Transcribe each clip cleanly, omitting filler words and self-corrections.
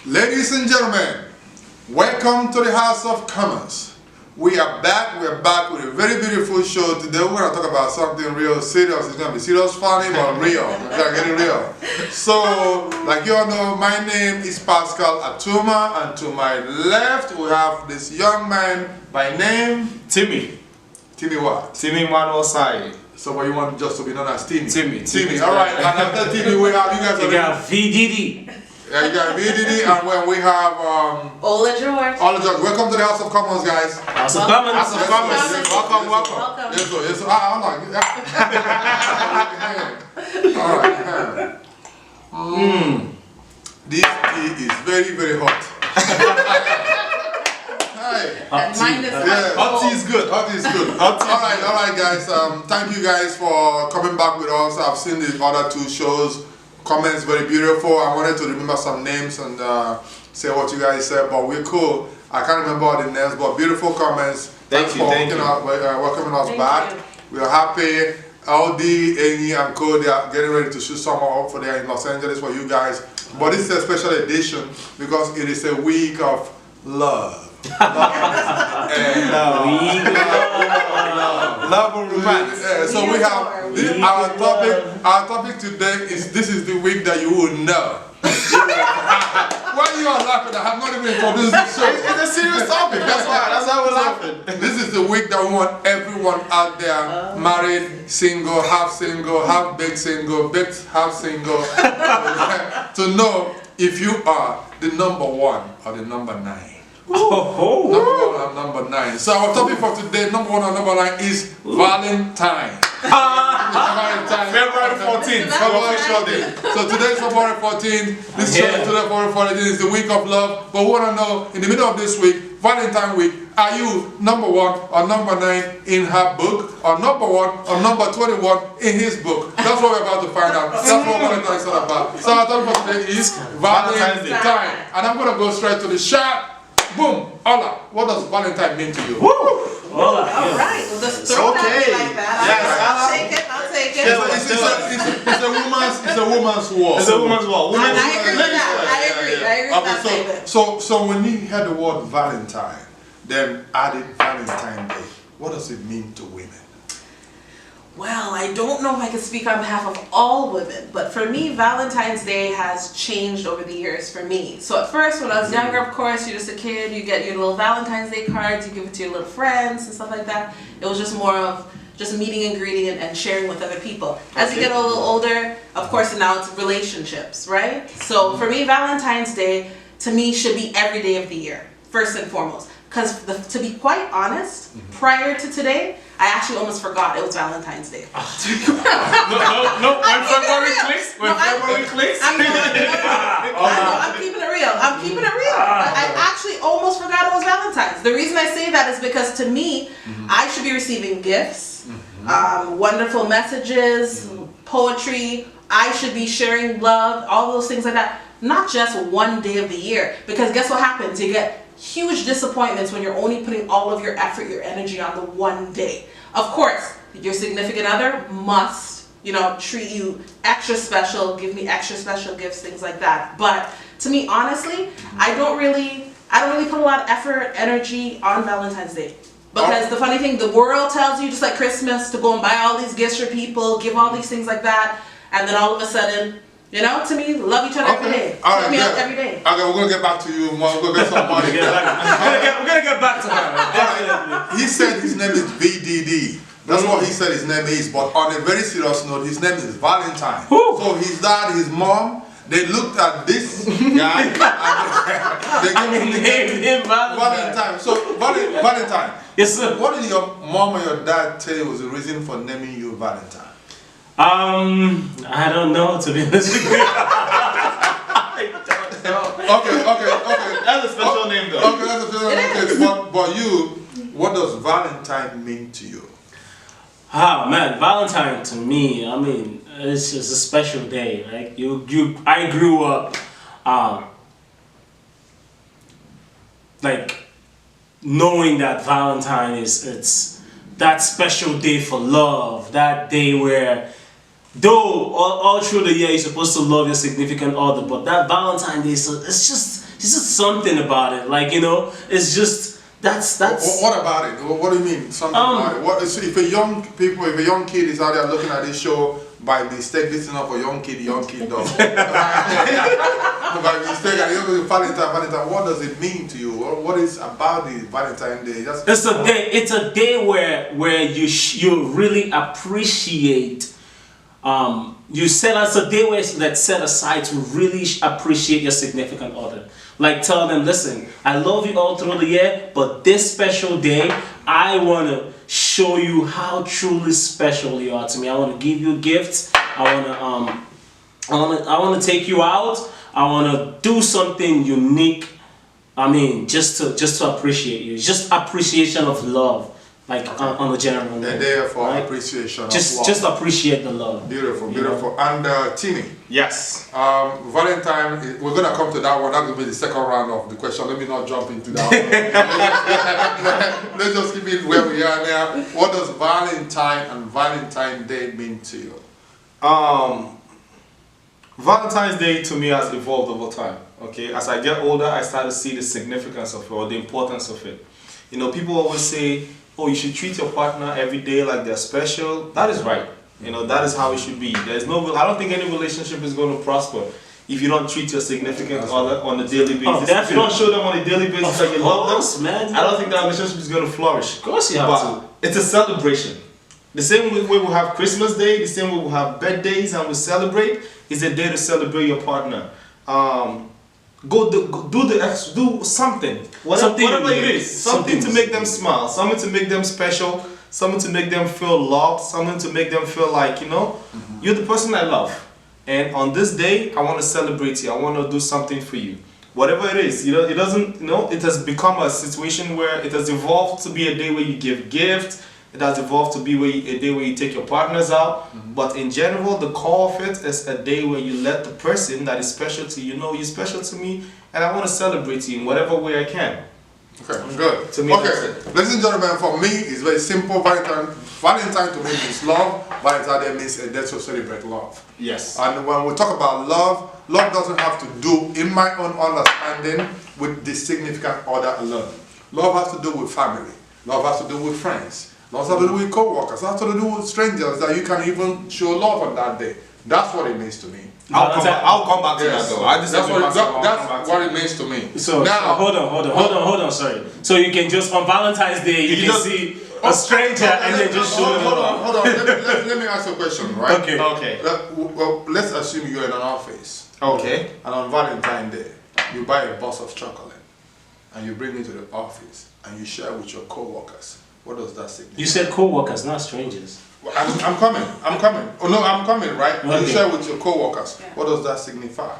Ladies and gentlemen, welcome to the House of Commerce. We are back with a very beautiful show. Today we're going to talk about something real serious. It's going to be serious funny, but real. We're going to get it real. So, like you all know, my name is Pascal Atuma, and to my left we have this young man by name... Timi. Timi what? Timi Manosai. So what you want just to be known as Timi? Timi. Alright, and after Timi we have, you guys You got VDD. Yeah, you got VDD, and when we have Ola George. Ola George. Welcome to the House of Commons, guys. House of Commons. House of Commons. Yes, Welcome. Welcome. Yes, sir. I'm like, all right. This tea is very, very hot. Hi. And mine is Yeah. Hot tea is good. Hot is good. All right, guys. Thank you guys for coming back with us. I've seen the other two shows. Comments very beautiful. I wanted to remember some names and say what you guys said, but we're cool. I can't remember all the names, but beautiful comments. Thank you. Welcoming us back. We are happy. LD, Amy, and Co, they are getting ready to shoot someone up for there in Los Angeles for you guys. But this is a special edition because it is a week of love. Love and romance. So we have our topic today is this is the week that you will know. Why you are laughing? I have not even introduced the show. It's a serious topic. That's why we're laughing. This is the week that we want everyone out there, married, single, half big single, half single, to know if you are the number 1 or the number 9. Number 1 or number 9. So our topic for today, number 1 or number 9, is Valentine. February 14th. So today's February 14th. This show today, February 14th, is the week of love. But we want to know, in the middle of this week, Valentine week, are you number 1 or number 9 in her book, or number 1 or number 21 in his book? That's what we're about to find out. That's what Valentine is all about. So our topic for today is Valentine's Day. And I'm going to go straight to the shot. Boom! Ola, what does Valentine mean to you? Woo! All right, well, just throw it at me like that. Yes, I'll take it. It's a woman's war. It's a woman's war. I agree with that. I agree with that statement. So when you hear the word Valentine, then added Valentine Day, what does it mean to women? Well, I don't know if I can speak on behalf of all women, but for me, Valentine's Day has changed over the years for me. So at first, when I was younger, of course, you're just a kid, you get your little Valentine's Day cards, you give it to your little friends and stuff like that. It was just more of just meeting and greeting and sharing with other people. As you get a little older, of course, now it's relationships, right? So for me, Valentine's Day, to me, should be every day of the year, first and foremost. Because to be quite honest, prior to today, I actually almost forgot it was Valentine's Day. No, when February clicks, I'm keeping it real. I actually almost forgot it was Valentine's. The reason I say that is because to me, I should be receiving gifts, wonderful messages, poetry. I should be sharing love, all those things like that. Not just one day of the year. Because guess what happens? You get huge disappointments when you're only putting all of your effort, your energy on the one day. Of course, your significant other must, treat you extra special, give me extra special gifts, things like that. But to me, honestly, I don't really put a lot of effort, energy on Valentine's Day. Because the funny thing, the world tells you, just like Christmas, to go and buy all these gifts for people, give all these things like that, and then all of a sudden, to me, love each other every day. All right, every day. Okay, we're going to get back to you. We're going to get some money. We're gonna get back to her. He said his name is VDD. That's what he said his name is. But on a very serious note, his name is Valentine. So his dad, his mom, they looked at this guy and they gave him the name Valentine. So Valentine. Yes, sir. What did your mom or your dad tell you was the reason for naming you Valentine? I don't know, to be honest with you. I don't know. Okay. That's a special name though. Okay, that's a special name. But you, what does Valentine mean to you? Man, Valentine to me, it's just a special day. Like I grew up, like knowing that Valentine is that special day for love, that day where, though all through the year you're supposed to love your significant other, but that Valentine's Day, so it's just something about it. Like, you know, it's just that's. What about it? What do you mean something about it? What is, if a young kid is out there looking at this show by mistake, listening up for young kid dog. By mistake, and you Valentine. What does it mean to you? What is about the Valentine Day? It's a day where you really appreciate. You set as a day where that's set aside to really appreciate your significant other. Like, tell them, listen, I love you all through the year, but this special day, I want to show you how truly special you are to me. I want to give you gifts. I want to take you out. I want to do something unique. I mean, just to appreciate you. Just appreciation of love. Like, on the general note. And therefore, right? Appreciation of love. Just appreciate the love. Beautiful. And Timi. Yes. Valentine, we're going to come to that one. That will be the second round of the question. Let me not jump into that one. Let's just keep it where we are now. What does Valentine and Valentine Day mean to you? Valentine's Day to me has evolved over time. Okay, as I get older, I start to see the significance of it or the importance of it. You know, people always say, oh, you should treat your partner every day like they're special. That is right. You know, that is how it should be. I don't think any relationship is going to prosper if you don't treat your significant other on a daily basis. If you don't show them on a daily basis that you love them, man. I don't think that relationship is going to flourish. Of course you have to. It's a celebration. The same way we have Christmas Day, the same way we have birthdays and we celebrate, is a day to celebrate your partner. Do something, whatever it is, something to make them smile, something to make them special, something to make them feel loved, something to make them feel like, you know, you're the person I love. And on this day, I want to celebrate you. I want to do something for you. Whatever it is, you know, it doesn't, you know, it has become a situation where it has evolved to be a day where you give gifts. It has evolved to be a day where you take your partners out. But in general, the core of it is a day where you let the person that is special to you know you're special to me, and I want to celebrate you in whatever way I can. Okay, good. To me, okay, ladies and gentlemen, for me, it's very simple. Valentine to me means love. Valentine Day means a day to celebrate love. Yes. And when we talk about love, love doesn't have to do, in my own understanding, with the significant other alone. Love has to do with family. Love has to do with friends. Love has to do with co-workers. It has to do with strangers that you can even show love on that day. That's what it means to me. I'll come back to that though. That's what it means to me. So now, hold on, sorry. So you can just, on Valentine's Day, you can see a stranger and then just show them love. Hold on. Let me ask you a question, right? Okay. Well, let's assume you're in an office. Okay. And on Valentine's Day, you buy a box of chocolate and you bring it to the office and you share with your co-workers. What does that signify? You said co-workers, not strangers. Well, I'm coming. Oh no, I'm coming, right? Okay. You share with your co-workers. Yeah. What does that signify?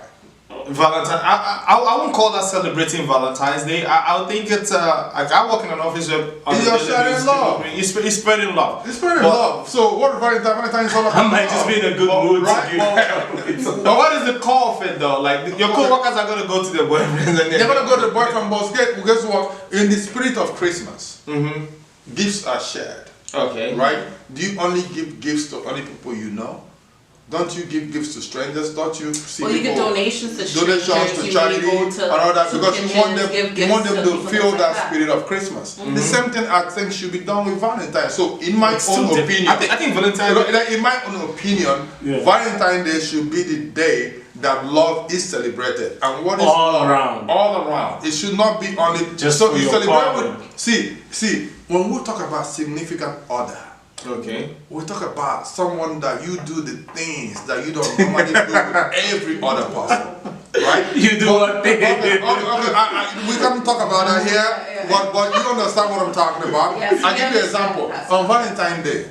Valentine. I wouldn't call that celebrating Valentine's Day. I think it's like I work in an office where you're sharing love. It's spreading love. It's spreading love. So what Valentine is all about? I might just be in a good mood. Right? But what is the core of it though? Like your co-workers are gonna go to their boyfriends and they're gonna go to the boyfriend, but guess what? In the spirit of Christmas, gifts are shared. Okay. Right? Do you only give gifts to only people you know? Don't you give gifts to strangers? Don't you see you give donations to charity and all that, because you want them to feel that spirit of Christmas. The same thing I think should be done with Valentine. So in my own opinion, I think Valentine, in my own opinion, Valentine Day should be the day that love is celebrated. And what is all around? All around. It should not be only just so for you your celebrate partner. with. See, when we talk about significant other, okay, we talk about someone that you do the things that you don't normally do with every other person, right? You do what thing? Okay, we can talk about that here, but you understand what I'm talking about. Yes, I'll give you an example. On Valentine's Day,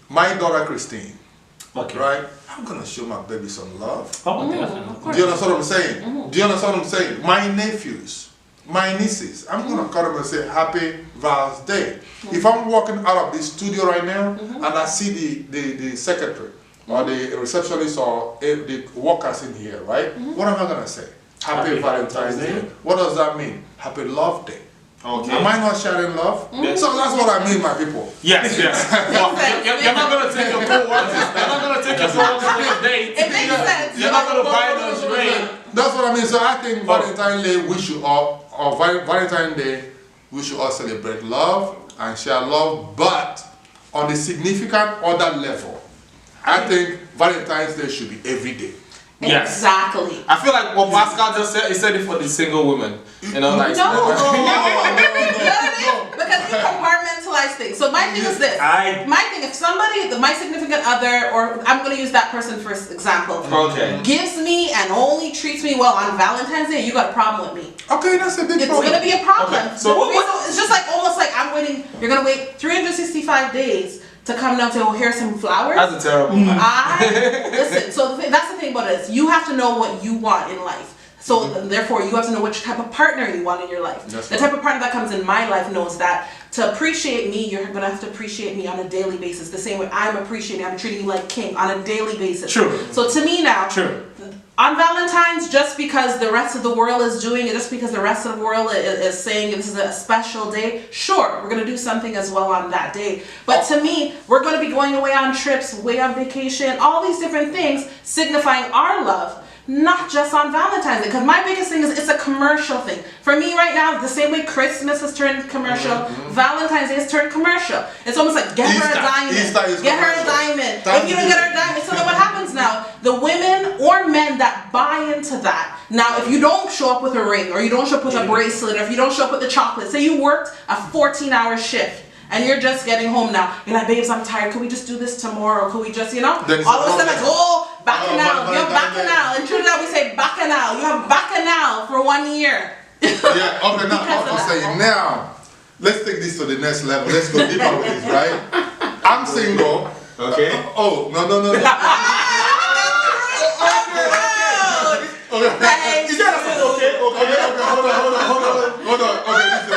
my daughter Christine, right? I'm gonna show my baby some love. Oh, definitely. Do you understand what I'm saying? Do you understand what I'm saying? My nephews, my nieces, I'm gonna call them and say Happy Val's Day. If I'm walking out of the studio right now and I see the secretary or the receptionist or the workers in here, right? What am I gonna say? Happy Valentine's Day. What does that mean? Happy Love Day. Okay. Am I not sharing love? So that's what I mean, my people. Yes, yes. Well, you're not gonna take your co-workers. You're not gonna take your co-workers on a date. It makes sense. You're not gonna buy lingerie. That's what I mean. So I think Valentine's Day, we should all, or Valentine's Day, we should all celebrate love and share love, but on a significant other level. I think Valentine's Day should be every day. Yes. Exactly. I feel like what Pascal just said, he said it for the single women. You know, like No. Because we compartmentalize things. So my thing is this. My thing, if somebody, my significant other, or I'm going to use that person for example, gives me and only treats me well on Valentine's Day, you got a problem with me. Okay, that's a big It's problem. going to be a problem. Okay, so It's just like almost like I'm waiting. You're going to wait 365 days to come down to, oh, here's some flowers. That's a terrible Listen, so that's the thing about it is you have to know what you want in life. So therefore you have to know which type of partner you want in your life. That's the type of partner that comes in my life knows that to appreciate me, you're gonna have to appreciate me on a daily basis. The same way I'm treating you like king on a daily basis. True. So to me now, True. on Valentine's, just because the rest of the world is doing it, just because the rest of the world is saying this is a special day, sure, we're going to do something as well on that day. But to me, we're going to be going away on trips, away on vacation, all these different things signifying our love, not just on Valentine's Day. Because my biggest thing is it's a commercial thing. For me right now, the same way Christmas has turned commercial, Valentine's Day has turned commercial. It's almost like get her a diamond. Get her a diamond. If you don't get her a diamond, so then what happens now? The women or men that buy into that. Now, if you don't show up with a ring, or you don't show up with a bracelet, or if you don't show up with the chocolate, say you worked a 14-hour shift, and you're just getting home now. You're like, babes, I'm tired. Could we just do this tomorrow? Could we just, all of a sudden, like, oh, bacchanal. You have bacchanal. In Trinidad, we say bacchanal. You have bacchanal for 1 year. Yeah, okay, now, I'm saying, now, let's take this to the next level. Let's go deeper with this, right? I'm single. Okay. Okay. Is that okay? Hold on. Okay, let's go.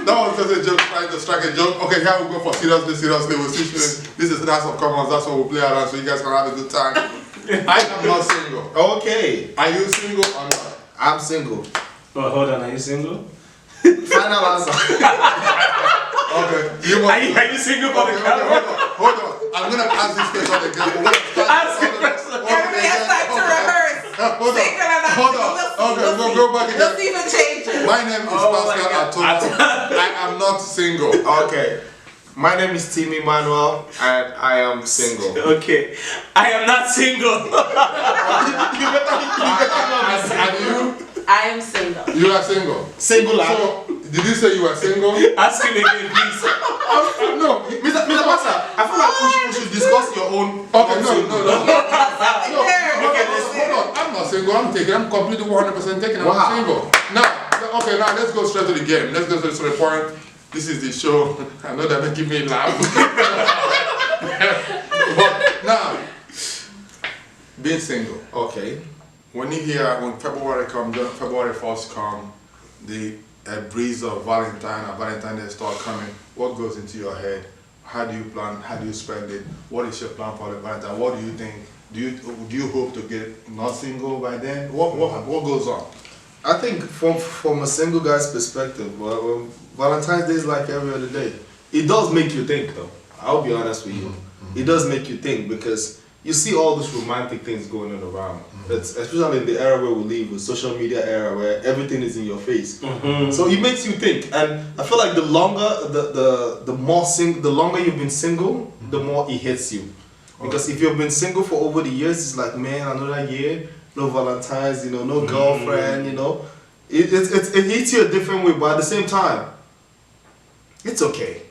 That was just a joke, trying to strike a joke. Okay, here we go for seriously. We'll see. This is the House of Commons. That's what we'll play around, so you guys can have a good time. I am not single. Okay. Are you single or not? I'm single. But hold on, are you single? Final answer. Okay. Are you single for the camera? Hold on. I'm gonna ask this question again. Ask the question. Everybody has time to rehearse. Hold on. Okay, we'll go back again. Let's see if it changes. My name is Pascal Atuma. I am not single. Okay. My name is Timi Manuel, and I am single. Okay. I am not single. And you? I am single. You are single. Single. So, did you say you are single? Ask him again, please. No. Mr. Pastor, I feel like we should discuss your own. Okay, no. Okay, Hold on. I'm not single. I'm completely 100% taken. I'm not single. Now, let's go straight to the game. Let's go straight to the point. This is the show. I know they're making me laugh. But now, being single. Okay. When February 1st comes, the breeze of Valentine and Valentine Day start coming, what goes into your head? How do you plan? How do you spend it? What is your plan for the Valentine? What do you think? Do you hope to get not single by then? What goes on? I think from a single guy's perspective, well, Valentine's Day is like every other day. It does make you think, though. I'll be honest with you. It does make you think because you see all these romantic things going on around. It's, especially in the era where we live, with social media era where everything is in your face. So it makes you think, and I feel like the longer the longer you've been single, the more it hits you. Because if you've been single for over the years, it's like, man, another year, no Valentine's, no girlfriend, It hits you a different way, but at the same time, it's okay.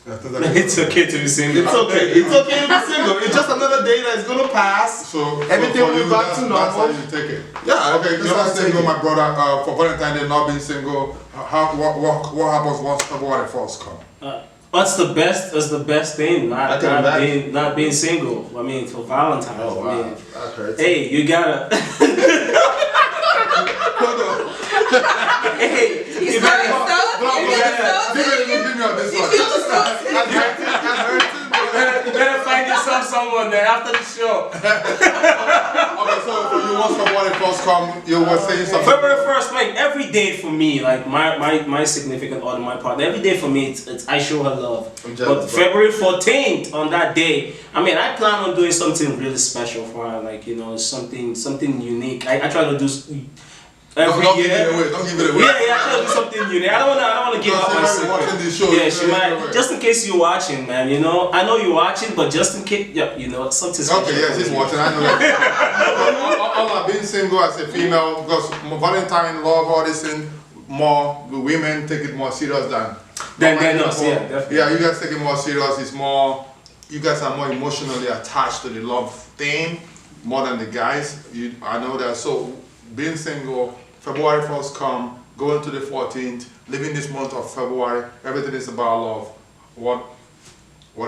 It's okay to be single. It's okay. It's okay to be single. It's just another day that's gonna pass. So everything will be back to normal. That's how you take it. Yeah. Okay. You're not single, my brother. For Valentine Day, not being single. What happens once February 1st comes? What's the best? Is the best thing not being single. I mean, for Valentine's. Oh, wow. I mean, That hurts. hey, you gotta. Hold on. Hey, you better find yourself love someone then after the show. Okay, so for you, once February 1st come, you were saying something. February 1st, like every day for me, like my significant other, my partner, every day for me, it's I show her love. But February 14th, on that day, I mean, I plan on doing something really special for her, like, you know, something unique. I try to do every don't year. Give it away. Don't give it away. Yeah, I try to do something unique. I don't wanna give up my secret. Watching this show. Yeah, she might. Just in case you're watching, man. You know, I know you're watching, but just in case, yeah, you know, something special. Okay, yeah, she's watching. I know that. all I've been single as a female because Valentine love all this thing more. The women take it more serious than us. Yeah, definitely. Yeah, you guys take it more serious. It's more. You guys are more emotionally attached to the love thing more than the guys. I know that. So being single, February 1st come, going to the 14th, living this month of February. Everything is about love. What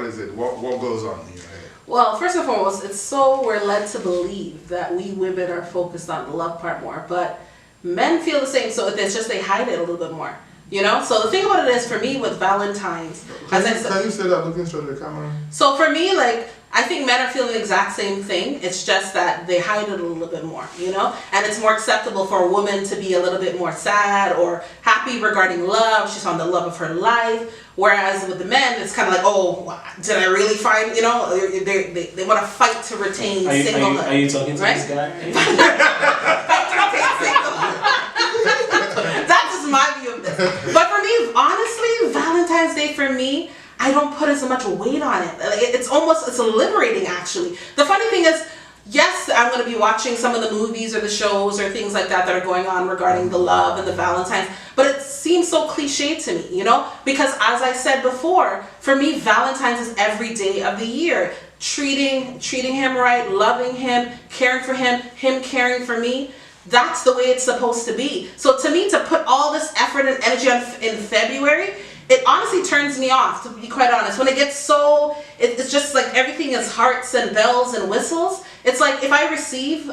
is it? What goes on here? Well, first and foremost, it's so we're led to believe that we women are focused on the love part more, but men feel the same. So it's just they hide it a little bit more, you know. So the thing about it is, for me with Valentine's, can you say that looking straight at the camera? So for me, like, I think men are feeling the exact same thing. It's just that they hide it a little bit more, you know? And it's more acceptable for a woman to be a little bit more sad or happy regarding love. She's on the love of her life. Whereas with the men, it's kind of like, oh, did I really find, you know? They want to fight to retain singlehood. Are you talking to this guy? Fight to retain singlehood. That's just my view of this. But for me, honestly, Valentine's Day for me, I don't put as much weight on it. It's liberating actually. The funny thing is, yes, I'm going to be watching some of the movies or the shows or things like that are going on regarding the love and the Valentine's, but it seems so cliche to me, you know? Because as I said before, for me, Valentine's is every day of the year. Treating him right, loving him, caring for him caring for me. That's the way it's supposed to be. So to me, to put all this effort and energy in February, it honestly turns me off, to be quite honest. When it gets so, it's just like everything is hearts and bells and whistles. It's like if I receive,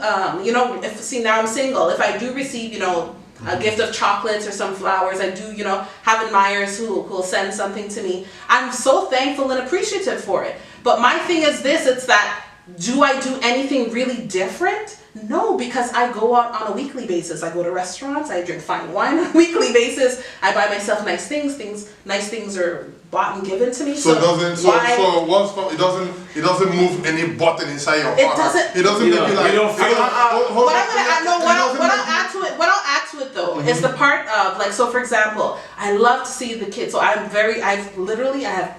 you know, now I'm single. If I do receive, you know, a gift of chocolates or some flowers, I do, you know, have admirers who will send something to me. I'm so thankful and appreciative for it. But my thing is this, it's that, do I do anything really different? No, because I go out on a weekly basis. I go to restaurants, I drink fine wine on a weekly basis. I buy myself nice things. Nice things are bought and given to me. So it doesn't move any button inside your heart. It doesn't make you like. What I'll add to it though is the part of like, so for example, I love to see the kids. So I have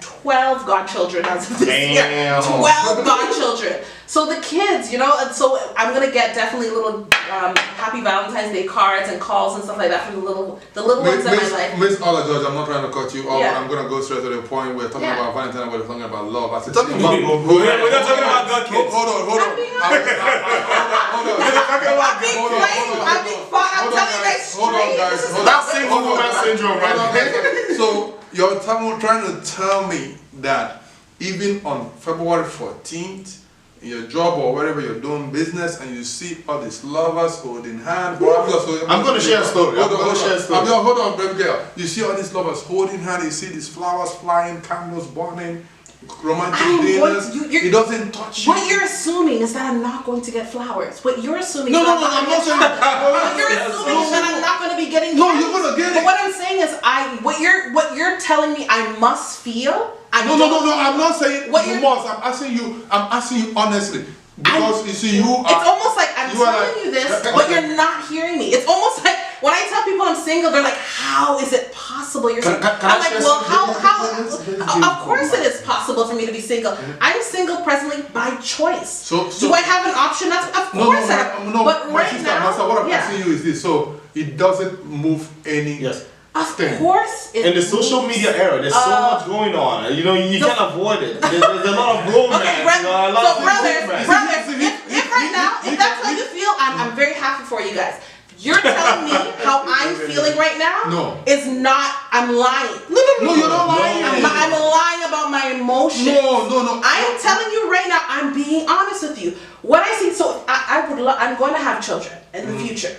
12 godchildren as of this year. 12 godchildren. So the kids, you know, and so I'm gonna get definitely little happy Valentine's Day cards and calls and stuff like that from the little ones in my life. Miss Ola George, I'm not trying to cut you off. Yeah. I'm gonna go straight to the point. We're talking about Valentine. We're talking about love. We're not talking about God kids. Hold on. I'm telling you guys straight. Hold on, guys. That's single woman syndrome, right? So you're trying to tell me that even on February 14th, in your job or wherever you're doing business, and you see all these lovers holding hands. I'm going to share a story. Hold on, baby girl. You see all these lovers holding hands. You see these flowers flying, candles burning, romantic dinners. It doesn't touch you. What you're assuming is that I'm not going to get flowers. What you're assuming I'm not saying what you're assuming is that I'm not going to be getting No, you're going to get it. But what I'm saying is what you're telling me I must feel. No, I'm not saying you must. I'm asking you honestly. Because you see, it's almost like I'm telling you this, but you're not hearing me. It's almost like when I tell people I'm single, they're like, how is it possible you're single? I'm like, well, how? Of course it is possible for me to be single. I'm single presently by choice. So do I have an option? Of course I have. But right now, what I'm asking you is this. So it doesn't move any... Yes. Of course it in the social media era, there's so much going on. You know, you can't avoid it. There's a lot of romance. Okay, brother, if right now, if that's how you feel, I'm very happy for you guys. You're telling me how I'm feeling right now? No. Is not, I'm lying. No, you're not lying. I'm lying about my emotions. No. I am telling you right now, I'm being honest with you. What I see, so I'm going to have children in the future.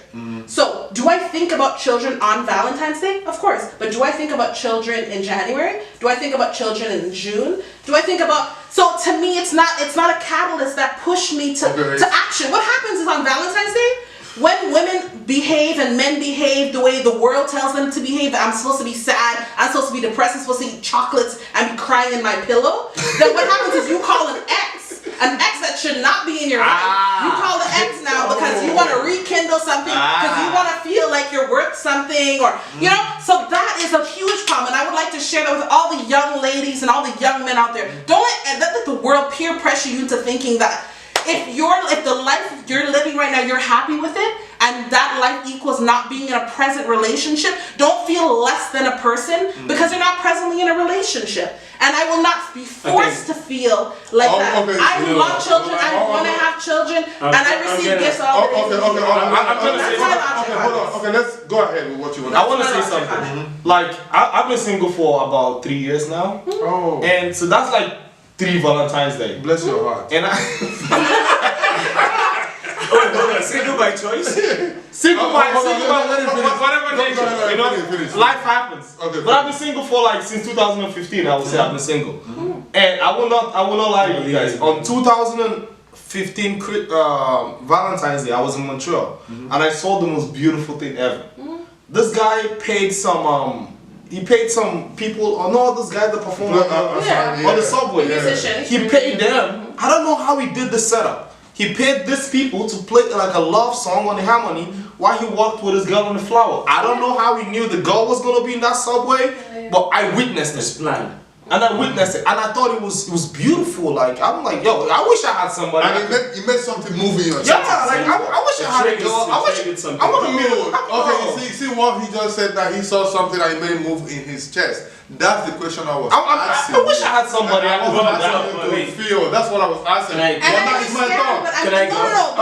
So, do I think about children on Valentine's Day? Of course. But do I think about children in January? Do I think about children in June? Do I think about, so to me, it's not a catalyst that pushed me to action. What happens is on Valentine's Day, when women behave and men behave the way the world tells them to behave, that I'm supposed to be sad, I'm supposed to be depressed, I'm supposed to eat chocolates and be crying in my pillow, then what happens is you call an ex that should not be in your life. You call the ex now because you want to rekindle something, because you want to feel like you're worth something, or, you know, so that is a huge problem. And I would like to share that with all the young ladies and all the young men out there. Don't let the world peer pressure you into thinking that if the life you're living right now, you're happy with it, and that life equals not being in a present relationship, don't feel less than a person because you're not presently in a relationship. And I will not be forced to feel like that. I love children, I want to have children, and I receive gifts all the day. I'm trying to say hold on. Okay, let's go ahead with what you want to say. I want to say something. Like, I've been single for about 3 years now. Oh. And so that's like 3 Valentine's Day. Bless your heart. And Single by choice? Single by let it finish. whatever nature, you know, finish. life happens. Okay, but I've been single for like since 2015. I would say I've been single, and I will not lie to you guys. On 2015 Valentine's Day, I was in Montreal, and I saw the most beautiful thing ever. This guy paid some people. Oh no, this guy that performed on the subway. He paid them. I don't know how he did the setup. He paid these people to play like a love song on the harmony while he walked with his girl on the flower. I don't know how he knew the girl was gonna be in that subway, but I witnessed it. And I witnessed it, and I thought it was beautiful. Like, I'm like, yo, I wish I had somebody. And it made something move in your chest. Yeah, like I wish I had a girl. I want to meet her. Okay, you see what he just said, that he saw something that he made move in his chest. That's the question I was asking. I wish I had somebody. I was asking you to feel. That's what I was asking. And I understand, but no.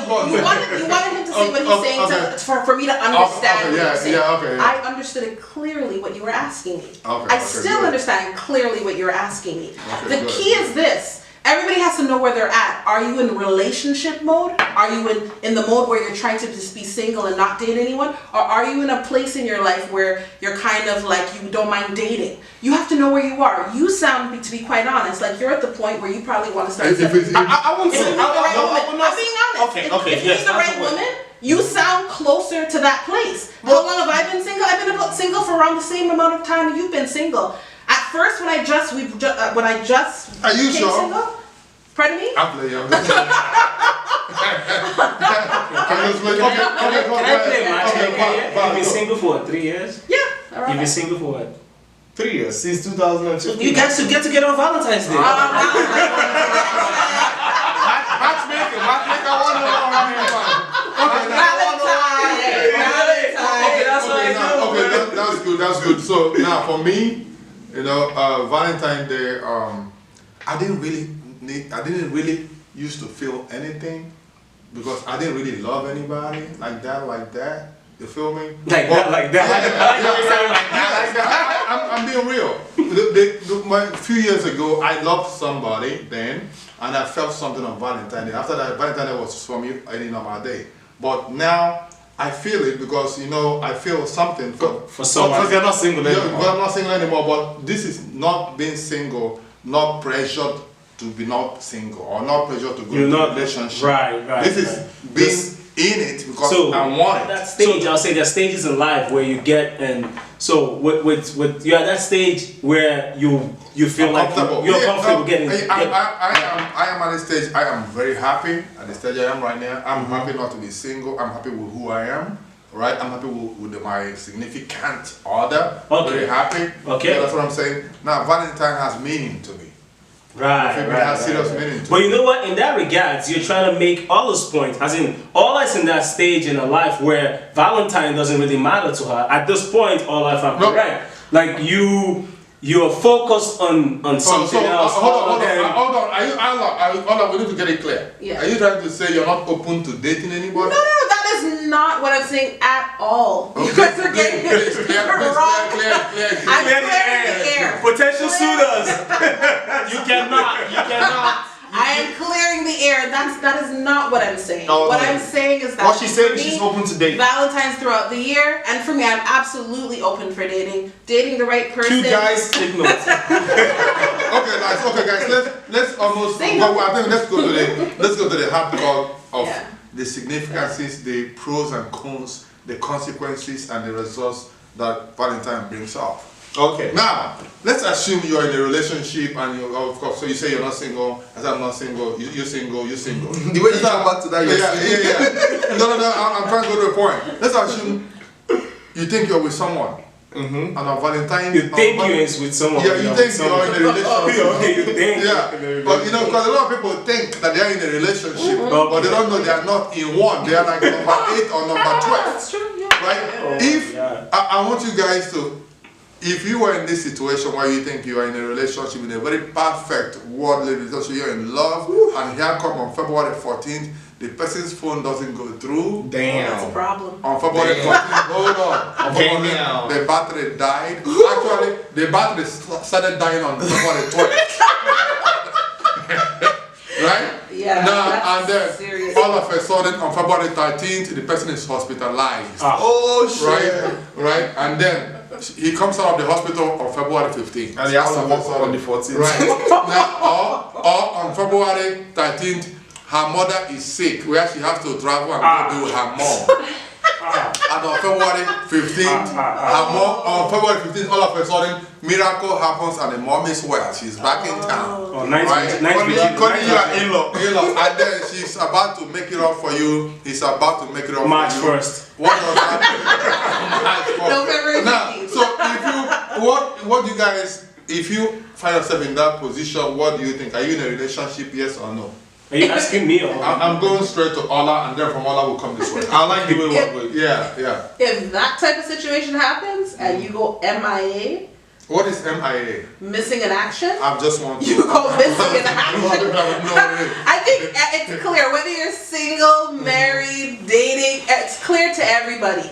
So you wanted him to say what he's saying for me to understand what you're saying. I understood it clearly what you were asking me. I still understand clearly what you're asking me. The key is this. Everybody has to know where they're at. Are you in relationship mode? Are you in the mode where you're trying to just be single and not date anyone? Or are you in a place in your life where you're kind of like you don't mind dating? You have to know where you are. You sound, to be quite honest, like you're at the point where you probably want to start. I wouldn't say. I'm being honest. If you meet the right woman, you sound closer to that place. How long have I been single? I've been single for around the same amount of time you've been single. At first, when I just Are you became sure? single, pardon me? I'm playing. Can I play matchmaker? You've been single for 3 years? Yeah. You've been single for what? 3 years, since 2015. You guys should get together on Valentine's Day. Matchmaker, I want to know how many times. Okay, that's good. So now for me, you know, Valentine's Day, I didn't really used to feel anything because I didn't really love anybody like that. You feel me? Like that. I'm being real. A few years ago, I loved somebody then, and I felt something on Valentine's Day. After that, Valentine's Day was for me any normal day. But now, I feel it because, you know, I feel something for someone. Because you're not single anymore. Yeah, I'm not single anymore, but this is not being single, not pressured to be not single, or not pressured to go into a relationship. Right. This is being in it because I want it. That stage, I'll say there are stages in life where you get, and so with you're at that stage where you feel like you're comfortable getting. I am at this stage. I am very happy at the stage I am right now. I'm happy not to be single. I'm happy with who I am. Right, I'm happy with my significant other. Very happy. Okay, that's what I'm saying. Now, Valentine has meaning to me. Right. It has serious meaning to But me. you know what? In that regards, you're trying to make Ola's point, as in Ola's in that stage in her life where Valentine doesn't really matter to her. At this point, Ola, if I'm correct, like you're focused on something else. Hold on. We need to get it clear. Yeah. Are you trying to say you're not open to dating anybody? No, that is not what I'm saying at all. You guys are getting it wrong. I'm clearing the air. Potential suitors. You cannot. I am clearing the air. That is not what I'm saying. Oh, what no. I'm saying is that What she's saying for is me, she's open to date. Valentine's throughout the year, and for me, I'm absolutely open for dating the right person. Two guys, take notes. Okay, guys. Let's almost. Well, I think let's go to the hardcore of the significances, the pros and cons, the consequences, and the results that Valentine brings up. Okay. Now, let's assume you're in a relationship and you, of course, so you say you're not single. I said I'm not single. You're single. The way you come back to that, Yeah. No. I'm trying to go to the point. Let's assume you think you're with someone. And on Valentine, You think you're with someone. Yeah, you think you're in a relationship. Okay, you think. Yeah, but you know, because a lot of people think that they are in a relationship, but they don't know they are not in one. They are like number 8 or number 12. That's true. Yeah. Right? I want you guys to, if you were in this situation where you think you are in a relationship, in a very perfect worldly relationship, you're in love, and here come on February 14th, the person's phone doesn't go through. That's a problem. On February 14th, hold on. On February, the battery died. Actually, the battery started dying on February 12th. Right? Yeah. Now, and then serious. all of a sudden on February 13th, the person is hospitalized. Oh shit. Right? And then he comes out of the hospital on February 15th. And he has to walk on the 14th. Right. Now, or on February 13th, her mother is sick, where she has to travel and go be with her mom. And on February 15th, her mom, on February 15th, all of a sudden, miracle happens and the mom is well. She's back in town. Oh, nice. Calling you an in-law. And then she's about to make it up for you. He's about to make it up March for you. 1st. What does that mean? November 15th. Now, so what do you guys, if you find yourself in that position, what do you think? Are you in a relationship, yes or no? Are you asking me? Or? I'm going straight to Ola, and then from Ola will come this way. I like the way we're going. Yeah. If that type of situation happens and you go MIA, What is MIA? missing in action, I just want to. you go missing in action. No, I think it's clear whether you're single, married, dating. It's clear to everybody.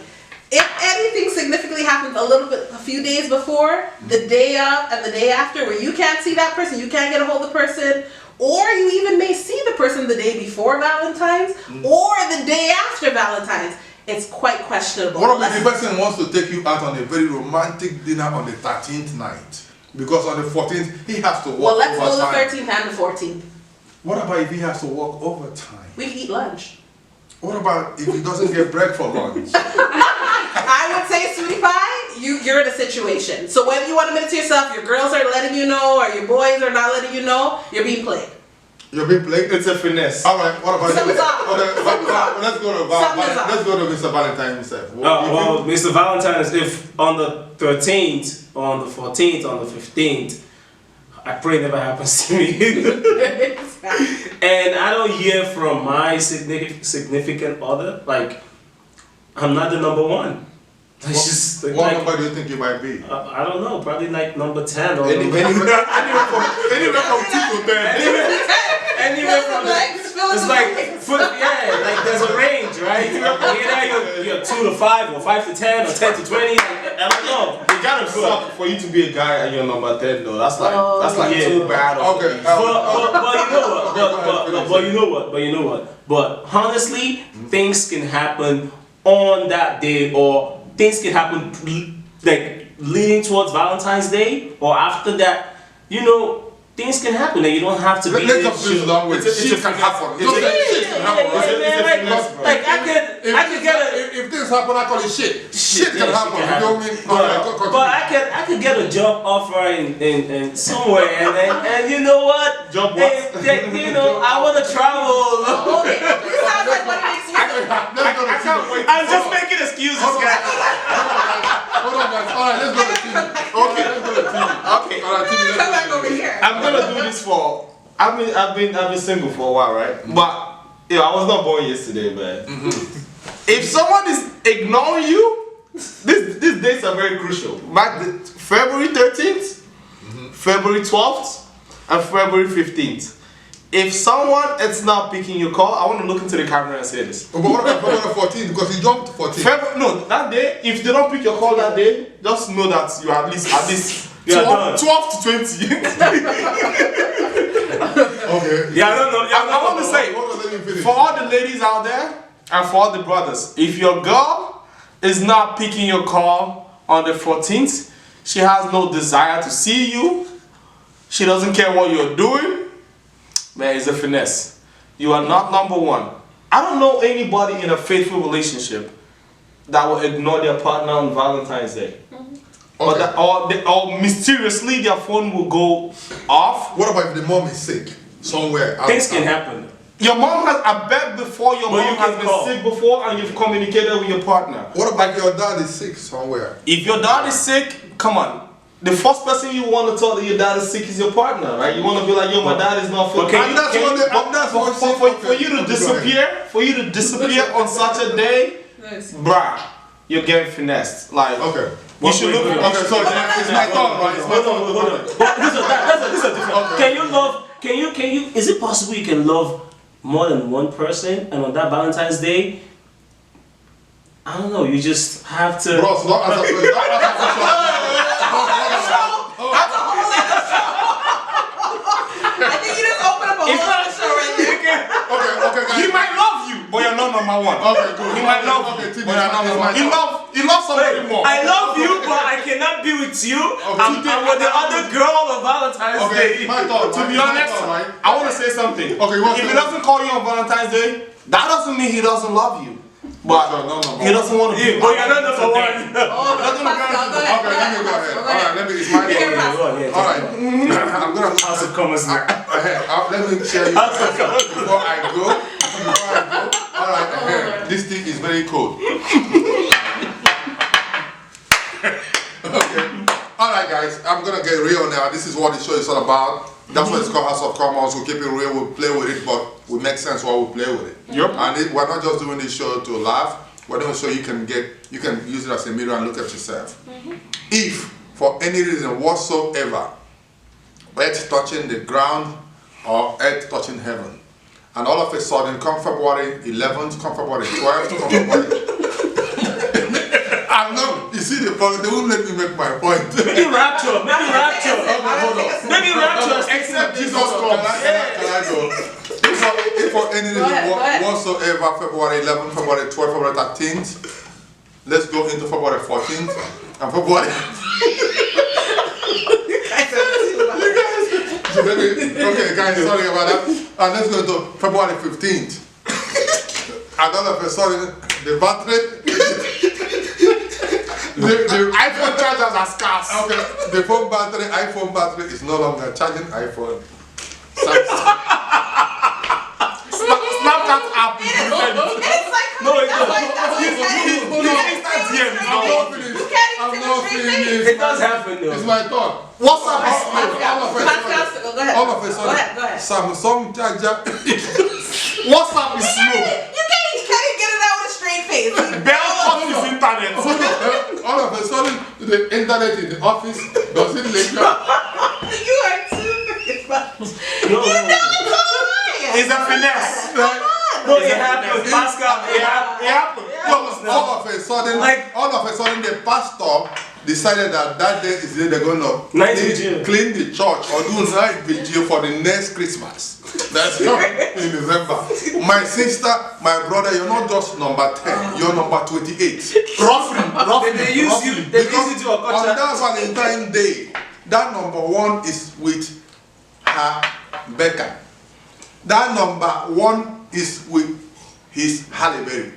If anything significantly happens a few days before, the day of, and the day after, where you can't see that person, you can't get a hold of the person, or you even may see the person the day before Valentine's, or the day after Valentine's, it's quite questionable. What if the person wants to take you out on a very romantic dinner on the 13th night? Because on the 14th, he has to work Well, let's go overtime. the 13th and the 14th. What about if he has to work overtime? We eat lunch. What about if he doesn't get break for lunch? I would say, sweetie pie, you're in a situation. So whether you want to admit it to yourself, your girls are letting you know, or your boys are not letting you know, you're being played. You're being played? It's a finesse. All right, what about Something's you? up. Let's go to Mr. Valentine himself. Well, Mr. Valentine is if on the 13th, on the 14th, on the 15th, I pray it never happens to me. And I don't hear from my significant other, like, I'm not the number one. It's just, what number do you think you might be? I don't know, probably like number 10 or Anywhere from 2 to 10. anywhere from it's like like there's a range, right? Either you're 2 to 5 or 5 to 10 or 10 to 20. Like, I don't know. It gotta suck for you to be a guy and you're number 10 though. That's like too bad. Okay. But you know what? But honestly, things can happen on that day, or things can happen like leading towards Valentine's Day, or after that. You know, things can happen and you don't have to be. Let's just use language. Shit can happen. Like I could get a. If things happen, I call it shit. Shit can happen. You know what I mean? But I could get a job offer in somewhere, and you know what? Job what? You know, I want to travel. Okay, this sounds like one of the excuses. I can't wait. I'm just making excuses, guys. Hold on, guys. All right, let's go to Timi. Okay, let's go to Timi. Okay. All right, Timi, let's Come go to back over Timi. here. I'm gonna do this for. I've been single for a while, right? But I was not born yesterday, man. If someone is ignoring you, these dates are very crucial. February 13th, February 12th, and February 15th. if someone is not picking your call, I want to look into the camera and say this. But what about February 14? Because he jumped to 14. No, that day, if they don't pick your call that day, just know that you are at least 12 to 20. Okay. Yeah, I don't know. I want to say, for all the ladies out there and for all the brothers, if your girl is not picking your call on the 14th, she has no desire to see you, she doesn't care what you're doing, man, it's a finesse. You are not number one. I don't know anybody in a faithful relationship that will ignore their partner on Valentine's Day. Okay. Or mysteriously their phone will go off. What about if the mom is sick somewhere? Things can happen. Your mom has, I bet before your But mom you has can been call. sick before and you've communicated with your partner. What about if your dad is sick somewhere? If your dad is sick, come on. The first person you want to tell that your dad is sick is your partner, right? You want to be like, yo, my dad is not feeling. And that's For you to disappear on such a day, bruh, you're getting finessed. Like, Okay. you should look. Okay, so it's my turn, right? It's my turn. Hold on. But this is different. Okay. Can you love? Can you? Is it possible you can love more than one person, and on that Valentine's Day, I don't know. You just have to. Bro, so don't answer question. That's a whole other show. I think you just opened up a whole other show right there. Okay, guys. He might love you, but you're not number one. Okay, good. He might love Okay, you, Timi, but you're not number one. it's my He loves somebody more. I love you, but I cannot be with you. I'm with the other girl on Valentine's Okay, Day. my turn. To be honest, I want to say something. Okay, you want if to he say doesn't call you on Valentine's Day, that doesn't mean he doesn't love you. But No. he doesn't want to be. But you're not number one. Oh, Pascal, go ahead. Okay, let me go ahead. Alright, let me, it's my Here, turn. Pascal. Alright, I'm gonna House of Commerce now. let me share you before I go. Alright, this thing is very cold. Okay. Alright guys, I'm gonna get real now. This is what the show is all about. That's what it's called, House of Commons. We keep it real, we play with it, but we make sense while we play with it. Yep. And we're not just doing this show to laugh. We're doing a show you can use it as a mirror and look at yourself. If for any reason whatsoever, earth touching the ground or earth touching heaven, and all of a sudden, come February 11th, come February 12th, come February. I'm not, you see the problem, they won't let me make my point. Maybe rapture. Okay, hold on. Maybe rapture. Except Jesus comes. Can I go? If for any reason Go ahead. whatsoever, February 11th, February 12th, February 13th, let's go into February 14th and February. Okay, guys, sorry about that. And let's go to February 15th. And all of a sudden, the battery. the iPhone chargers are scarce. Okay, the iPhone battery is no longer charging iPhone. Snapchat app is It's like, No, it doesn't. I'm not finished. It does happen though. It's my thought. What's up? Pascal, go ahead. All of a Go sudden, ahead. Samsung charger. What's up is slow. You can't get it out with a straight face. Bell cut his internet. All of a sudden, the internet in the office doesn't link up. You are too freaking much. No. You know it's all right. It's a finesse. Right? No, it happens. Pascal, it happens. All of a sudden, the pastor decided that day is the day they're going to Night vigil. clean the church or do night vigil for the next Christmas. That's coming in December. My sister, my brother, you're not just number 10, you're number 28. Roughly. They use you to a On culture. that Valentine Day, that number 1 is with her Becca. That number 1 is with his Halle Berry.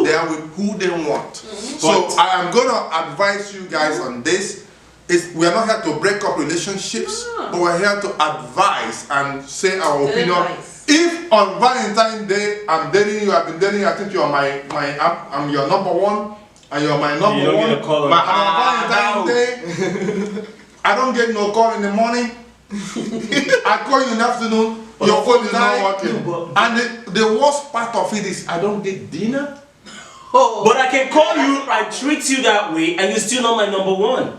They are with who they want. So I am going to advise you guys on this. We are not here to break up relationships, but we're here to advise and say our opinion. advice. If on Valentine's Day I'm dating you, I've been dating you, I think you're I'm your number 1, and you're my number 1. You don't get a call. And on Valentine's Day, I don't get no call in the morning. I call you in the afternoon. Your phone is not working. And the worst part of it is I don't get dinner. But I can call you and treat you that way, and you're still not my number 1.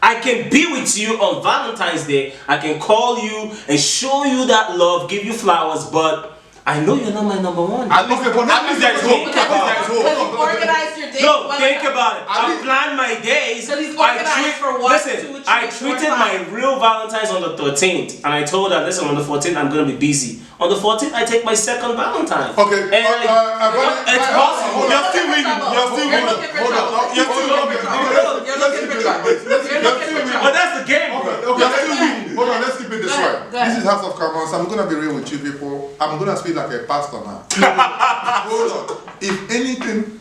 I I can be with you on Valentine's Day. I can call you and show you that love, give you flowers, but I know you're not my number one. At least there's hope. Because you organized your day. No, think about it. I plan my days. So he's organized for what? Listen, I treated my real Valentine's on the 13th, and I told her, listen, on the 14th I'm gonna be busy. On the 14th I take my second Valentine. Okay. And it's possible. You're still winning. You're still winning. Hold on. You're looking for trouble. You're looking for trouble. But that's the game. Hold on, let's keep it this Go ahead, way. go ahead. This is House of Commons. I'm gonna be real with you people. I'm gonna speak like a pastor now. Hold on. If anything,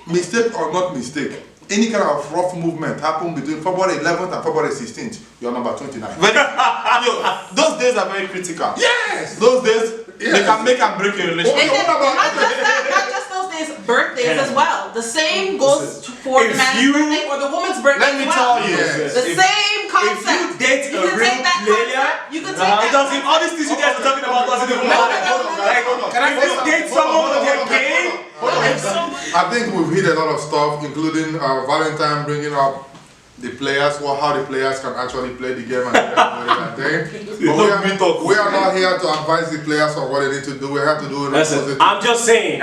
mistake or not mistake, any kind of rough movement happen between February 11th and February 16th, you're number 29. Those days are very critical. Yes! Those days, they can make and break a relationship. And then, not just those days, birthdays as well. The same goes for the man's birthday or the woman's birthday. Let me as well. tell you, The same concept. If you date You a can real take that player, concept. You can take that. it doesn't. All these things you guys are talking about doesn't even matter. Can I just date someone with their game? I think we've hit a lot of stuff, including Valentine bringing up the players, how the players can actually play the game and everything. But we are not here to advise the players on what they need to do. We have to do it. Listen, I'm just saying.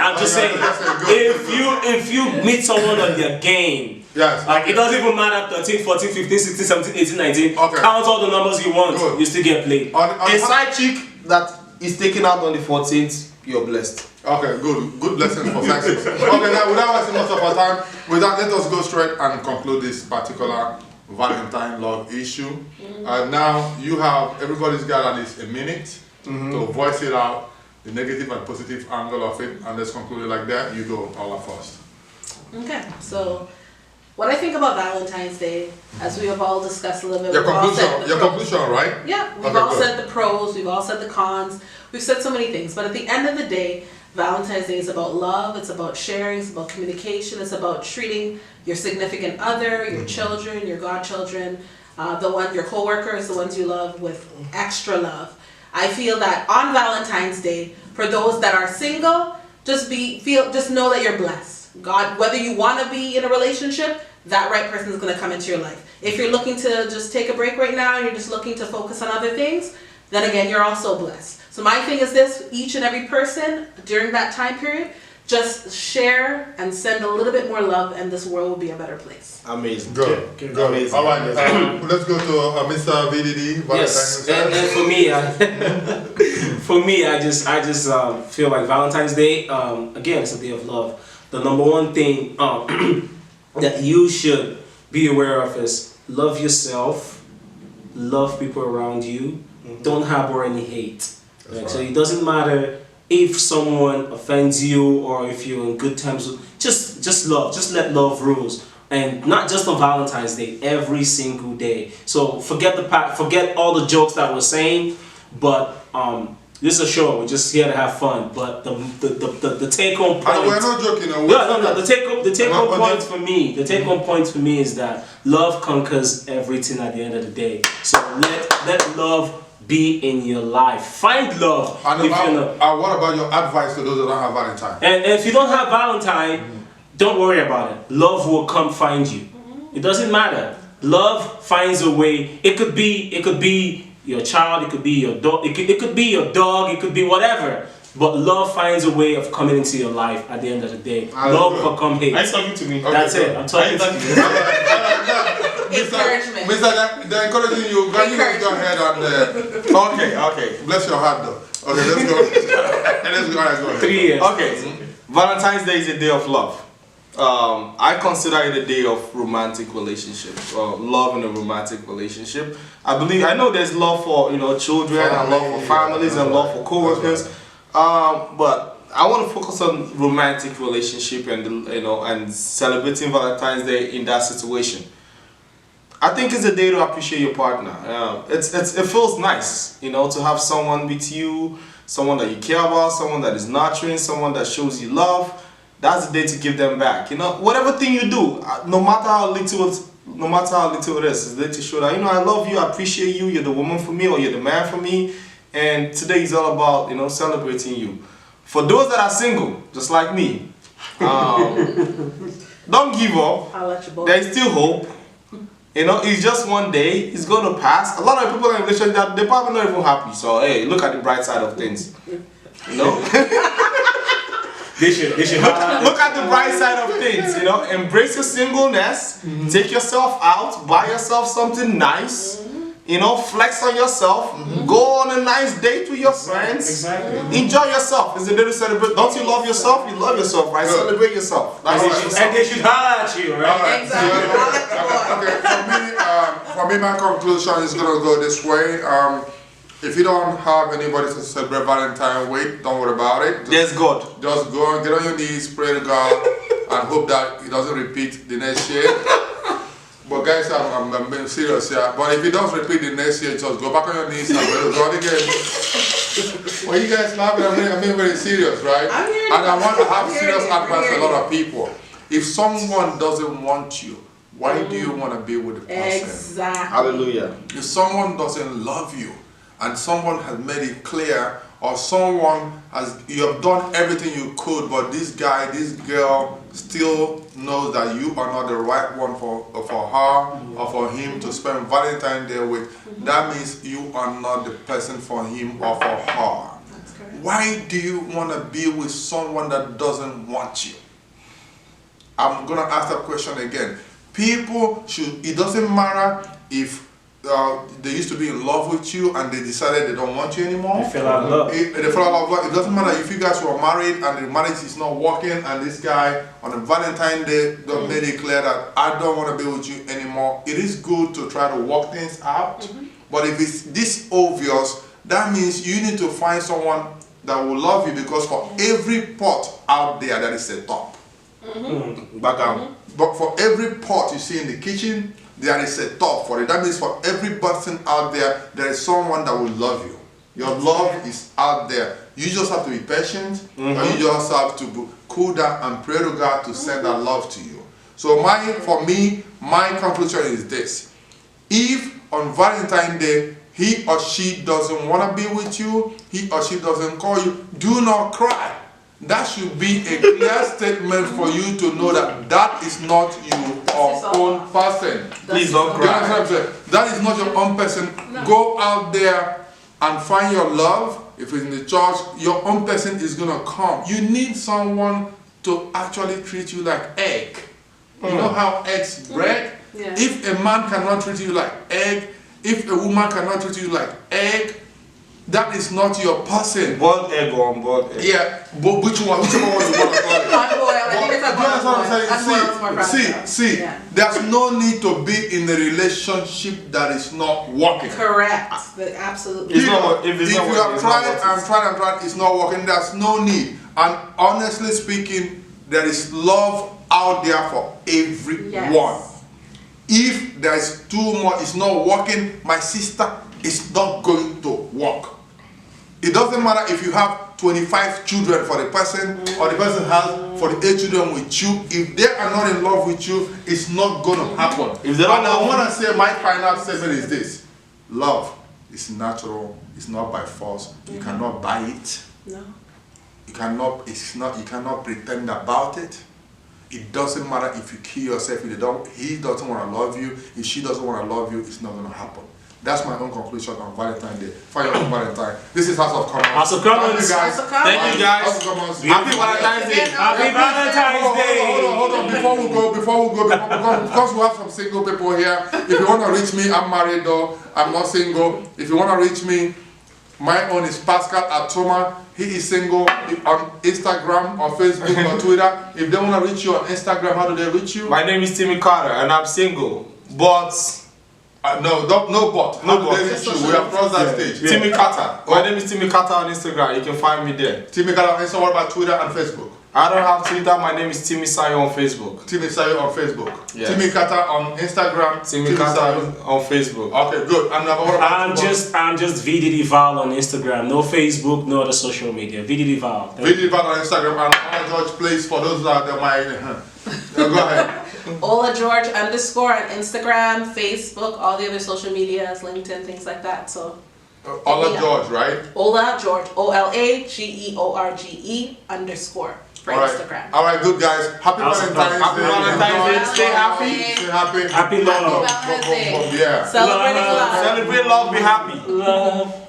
If you meet someone on their game, yes, like it doesn't even matter 13, 14, 15, 16, 17, 18, 19. Okay. Count all the numbers you want. Good. You still get played. A side chick that is taken out on the 14th, you're blessed. Okay, good lessons for sexes. Okay, now without wasting much of our time, with that, let us go straight and conclude this particular Valentine love issue. Now you have everybody's got at least a minute to voice it out, the negative and positive angle of it, and let's conclude it like that. You go, Ola, first. Okay, so what I think about Valentine's Day, as we have all discussed a little bit, Your we've all said conclusion, right? Yeah, we've Okay, all good. said the pros, we've all said the cons, we've said so many things, but at the end of the day, Valentine's Day is about love, it's about sharing, it's about communication, it's about treating your significant other, your children, your godchildren, your co-workers, the ones you love with extra love. I feel that on Valentine's Day, for those that are single, just know that you're blessed. God, whether you want to be in a relationship, that right person is going to come into your life. If you're looking to just take a break right now and you're just looking to focus on other things, then again, you're also blessed. So my thing is this, each and every person during that time period, just share and send a little bit more love and this world will be a better place. Amazing. Good. Amazing. All right, let's go to Mr. VDD. Yes, and for me, I just feel like Valentine's Day, again, it's a day of love. The number one thing that you should be aware of is love yourself, love people around you, don't harbor any hate. Right? So it doesn't matter if someone offends you or if you're in good terms with, just love, just let love rules. And not just on Valentine's Day, every single day. So forget all the jokes that we're saying, but this is a show. We're just here to have fun. But the take home point. We're not joking. The take home point for me. The take home point for me is that love conquers everything at the end of the day. So let love be in your life. Find love. And what about your advice to those that don't have Valentine? And if you don't have Valentine, don't worry about it. Love will come find you. It doesn't matter. Love finds a way. It could be your child, it could be your dog, it could be your dog, it could be whatever. But love finds a way of coming into your life at the end of the day. Love will come hate. Are you talking to me? That's it. I'm talking to you. Encouragement. Mr. They're encouraging you. Can you go ahead and Okay. bless your heart though. Okay, let's go. Let's go ahead. 3 years. Okay. Valentine's Day is a day of love. I consider it a day of romantic relationship, love in a romantic relationship. I know there's love for children and love for families and love for co-workers, but I want to focus on romantic relationship and celebrating Valentine's Day in that situation. I think it's a day to appreciate your partner. It feels nice, to have someone with you, someone that you care about, someone that is nurturing, someone that shows you love. That's the day to give them back. Whatever thing you do, no matter how little it is, it's the day to show that I love you, I appreciate you, you're the woman for me or you're the man for me. And today is all about celebrating you. For those that are single, just like me, don't give up. I'll let you both. There is still hope. You know, it's just one day. It's going to pass. A lot of people in relationship, they're probably not even happy. So hey, look at the bright side of things. You know. They should look at the bright side of things. You know, embrace your singleness. Take yourself out. Buy yourself something nice. You know, flex on yourself. Go on a nice date with your friends. Exactly. Enjoy yourself. It's a day to celebrate. Don't you love yourself? You love yourself, right? Good. Celebrate yourself. That's And they should holler at you, right? Alright, Exactly. okay, for me, my conclusion is gonna go this way. If you don't have anybody to celebrate Valentine week, don't worry about it. Yes, God. Just go and get on your knees, pray to God, and hope that it doesn't repeat the next year. But guys, I'm being serious here. But if it does repeat the next year, just go back on your knees and pray to God again. Well, you guys laughing, I'm being very serious, right? I'm hearing And I want to have I'm serious hearing you. advice for a lot of people. If someone doesn't want you, why do you want to be with the person? Exactly. Hallelujah. If someone doesn't love you and someone has made it clear, or someone you have done everything you could, but this guy, this girl still knows that you are not the right one for her or for him to spend Valentine's Day with, that means you are not the person for him or for her. That's correct. Why do you want to be with someone that doesn't want you? I'm going to ask that question again. People should, it doesn't matter if they used to be in love with you and they decided they don't want you anymore. They fell out of love. They fell out of love. It doesn't matter if you guys were married and the marriage is not working and this guy on a Valentine's Day made it clear that I don't want to be with you anymore. It is good to try to work things out. But if it's this obvious, that means you need to find someone that will love you, because for every pot out there, there is a top. Back But for every pot you see in the kitchen, there is a top for it. That means for every person out there, there is someone that will love you. Your love is out there. You just have to be patient, and you just have to cool down and pray to God to send that love to you. So for me, my conclusion is this. If on Valentine's Day, he or she doesn't want to be with you, he or she doesn't call you, do not cry. That should be a clear statement for you to know that that is not your own person. Please don't You understand what I'm cry. saying? That is not your own person. No. Go out there and find your love. If it's in the church, your own person is going to come. You need someone to actually treat you like egg. You know how eggs break? Yeah. If a man cannot treat you like egg, if a woman cannot treat you like egg, that is not your person. Boiled egg or unboiled egg. Yeah, but whichever one you want to call it. Unboiled. I think it's Do you understand what I'm unboiled is more saying? practical. See, Yeah. there's no need to be in a relationship that is not working. Correct. Absolutely. It's not- if it's if not you working, have it's not tried working. and tried and tried, it's not working, there's no need. And honestly speaking, there is love out there for everyone. Yes. If there is too much, it's not working, my sister, it's not going to work. It doesn't matter if you have 25 children for the person, or the person has 48 children with you. If they are not in love with you, it's not going to happen. If they don't And I love want to say my final statement is this. Love is natural. It's not by force. You cannot buy it. No. You cannot pretend about it. It doesn't matter if you kill yourself, if he doesn't want to love you, if she doesn't want to love you, it's not going to happen. That's my own conclusion on Valentine's Day. Find your own Valentine. This is House of Commons. House of Commons. Thank you guys. House of Commons. Thank you guys. House of Commons. Happy Valentine's Day. Happy Valentine's Day. Hold on. Before we go, because we have some single people here. If you want to reach me, I'm married though. I'm not single. If you want to reach me, my own is Pascal Atuma. He is single on Instagram, on Facebook, on Twitter. If they want to reach you on Instagram, how do they reach you? My name is Timi Carter and I'm single. But No but. How do they reach you? We have crossed that stage. Timi Carter. My name is Timi Carter on Instagram. You can find me there. Timi Carter on Instagram. What about Twitter and Facebook? I don't have Twitter. My name is Timi Sayo on Facebook. Timi Sayo on Facebook. Yes. Timi Carter on Instagram. Timi Carter on Facebook. Okay, good. And what about I'm just VDD Val on Instagram. No Facebook, no other social media. VDD Val. Video on Instagram and Ola George, please, for those that might. Go ahead. Ola George _ on Instagram, Facebook, all the other social medias, LinkedIn, things like that. So Ola George, right? Ola George, OLAGEORGE _. for All right. Instagram. All right, good guys. Happy Awesome. Valentine's Happy Day. Valentine's Day. Stay happy. Stay happy. Happy love. Valentine's Day. Yeah. Celebrating love. Celebrate love, be happy. Love.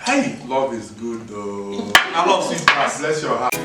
Hey, love is good though. I love sweet pie. Bless your heart.